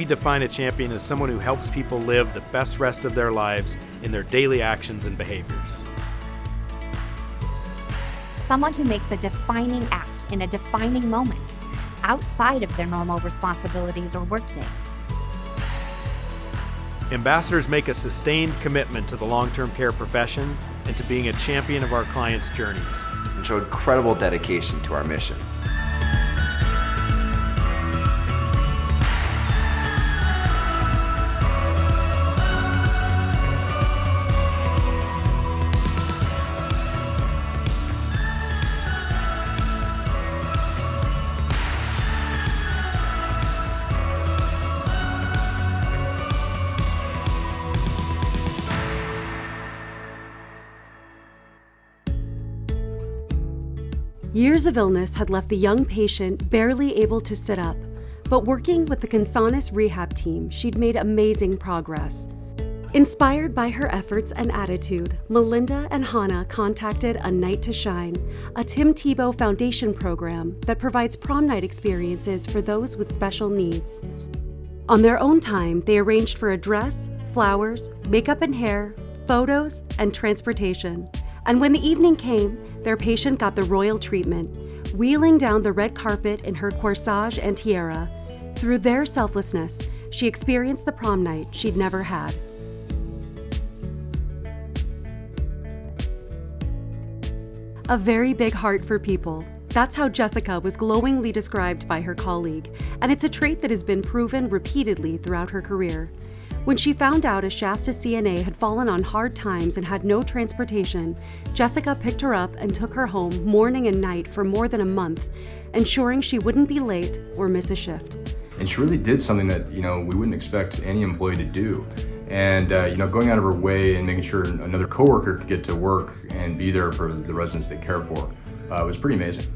we define a champion as someone who helps people live the best rest of their lives in their daily actions and behaviors. Someone who makes a defining act in a defining moment outside of their normal responsibilities or workday. Ambassadors make a sustained commitment to the long-term care profession and to being a champion of our clients' journeys. And showed credible dedication to our mission. Years of illness had left the young patient barely able to sit up, but working with the Consonus rehab team, she'd made amazing progress. Inspired by her efforts and attitude, Melinda and Hannah contacted A Night to Shine, a Tim Tebow Foundation program that provides prom night experiences for those with special needs. On their own time, they arranged for a dress, flowers, makeup and hair, photos, and transportation. And when the evening came, their patient got the royal treatment, wheeling down the red carpet in her corsage and tiara. Through their selflessness, she experienced the prom night she'd never had. A very big heart for people. That's how Jessica was glowingly described by her colleague, and it's a trait that has been proven repeatedly throughout her career. When she found out a Shasta CNA had fallen on hard times and had no transportation, Jessica picked her up and took her home morning and night for more than a month, ensuring she wouldn't be late or miss a shift. And she really did something that, we wouldn't expect any employee to do. And, going out of her way and making sure another coworker could get to work and be there for the residents they care for was pretty amazing.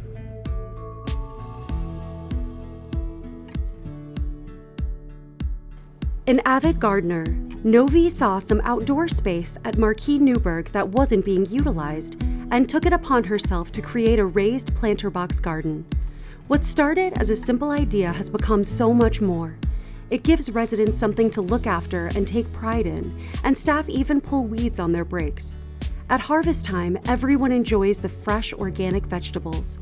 An avid gardener, Novi saw some outdoor space at Marquis Newburgh that wasn't being utilized and took it upon herself to create a raised planter box garden. What started as a simple idea has become so much more. It gives residents something to look after and take pride in, and staff even pull weeds on their breaks. At harvest time, everyone enjoys the fresh organic vegetables.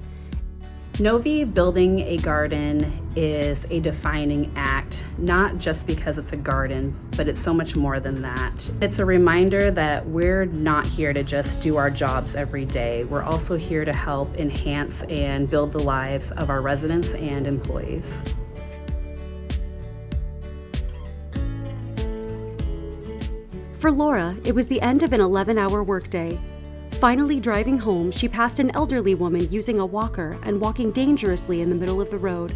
Novi building a garden is a defining act, not just because it's a garden, but it's so much more than that. It's a reminder that we're not here to just do our jobs every day. We're also here to help enhance and build the lives of our residents and employees. For Laura, it was the end of an 11-hour workday. Finally driving home, she passed an elderly woman using a walker and walking dangerously in the middle of the road.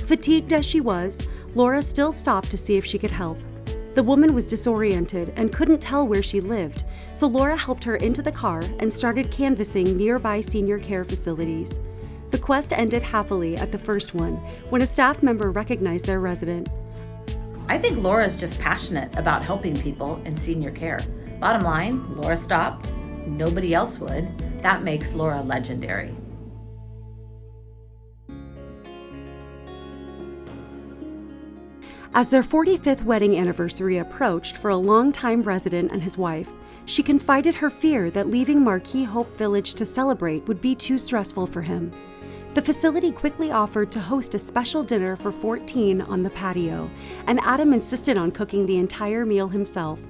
Fatigued as she was, Laura still stopped to see if she could help. The woman was disoriented and couldn't tell where she lived, so Laura helped her into the car and started canvassing nearby senior care facilities. The quest ended happily at the first one, when a staff member recognized their resident. I think Laura's just passionate about helping people in senior care. Bottom line, Laura stopped. Nobody else would. That makes Laura legendary. As their 45th wedding anniversary approached for a longtime resident and his wife, she confided her fear that leaving Marquis Hope Village to celebrate would be too stressful for him. The facility quickly offered to host a special dinner for 14 on the patio, and Adam insisted on cooking the entire meal himself.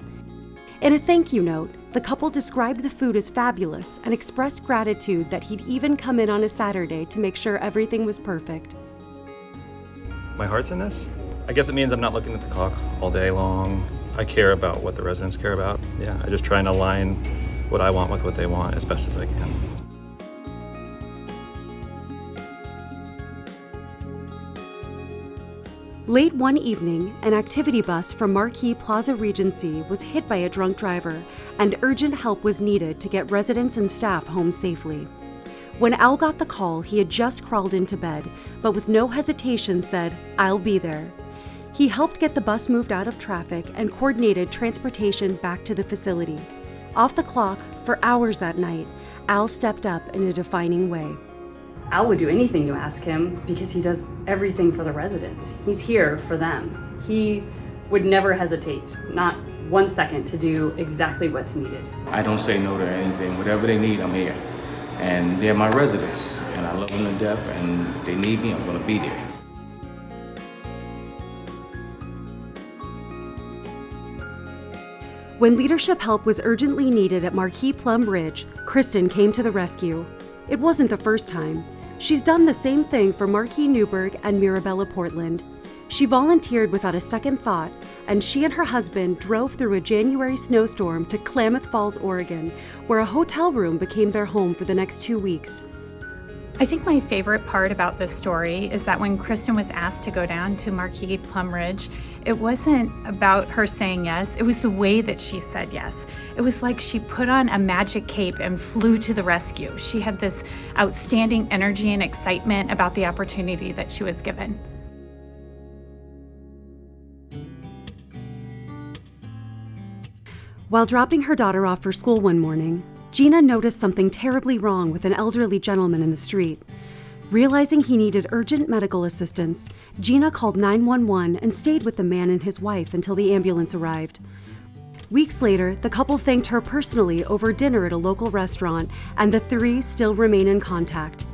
In a thank you note, the couple described the food as fabulous and expressed gratitude that he'd even come in on a Saturday to make sure everything was perfect. My heart's in this. I guess it means I'm not looking at the clock all day long. I care about what the residents care about. Yeah, I just try and align what I want with what they want as best as I can. Late one evening, an activity bus from Marquis PLAZA Regency was hit by a drunk driver, and urgent help was needed to get residents and staff home safely. When Al got the call, he had just crawled into bed, but with no hesitation said, "I'll be there." He helped get the bus moved out of traffic and coordinated transportation back to the facility. Off the clock, for hours that night, Al stepped up in a defining way. Al would do anything you ask him because he does everything for the residents. He's here for them. He would never hesitate, not 1 second, to do exactly what's needed. I don't say no to anything. Whatever they need, I'm here. And they're my residents, and I love them to death, and if they need me, I'm gonna be there. When leadership help was urgently needed at Marquis Plum Bridge, Kristen came to the rescue. It wasn't the first time. She's done the same thing for Marquis Newburgh and Mirabella Portland. She volunteered without a second thought, and she and her husband drove through a January snowstorm to Klamath Falls, Oregon, where a hotel room became their home for the next 2 weeks. I think my favorite part about this story is that when Kristen was asked to go down to Marquis Plum Ridge, it wasn't about her saying yes, it was the way that she said yes. It was like she put on a magic cape and flew to the rescue. She had this outstanding energy and excitement about the opportunity that she was given. While dropping her daughter off for school one morning, Gina noticed something terribly wrong with an elderly gentleman in the street. Realizing he needed urgent medical assistance, Gina called 911 and stayed with the man and his wife until the ambulance arrived. Weeks later, the couple thanked her personally over dinner at a local restaurant, and the three still remain in contact.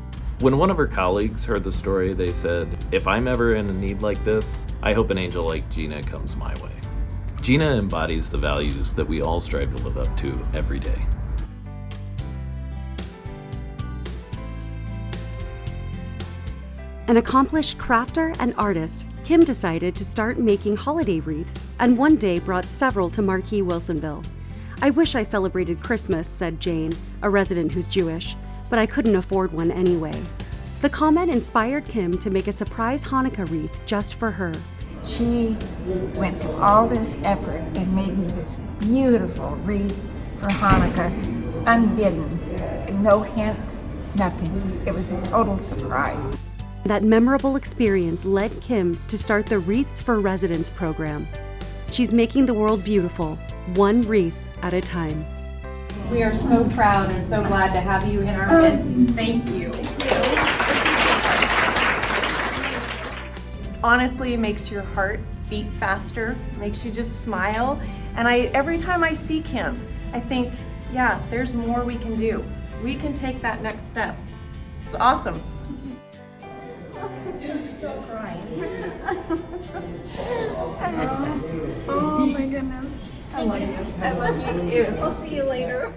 When one of her colleagues heard the story, they said, "If I'm ever in a need like this, I hope an angel like Gina comes my way." Gina embodies the values that we all strive to live up to every day. An accomplished crafter and artist, Kim decided to start making holiday wreaths and one day brought several to Marquis Wilsonville. "I wish I celebrated Christmas," said Jane, a resident who's Jewish, "but I couldn't afford one anyway." The comment inspired Kim to make a surprise Hanukkah wreath just for her. She went to all this effort and made me this beautiful wreath for Hanukkah, unbidden, no hints, nothing. It was a total surprise. That memorable experience led Kim to start the Wreaths for Residents program. She's making the world beautiful, one wreath at a time. We are so proud and so glad to have you in our midst. Thank you. Honestly, it makes your heart beat faster, makes you just smile. And every time I see Kim, I think, yeah, there's more we can do. We can take that next step. It's awesome. Still crying. Oh my goodness. I love you. I love you too. I'll see you later.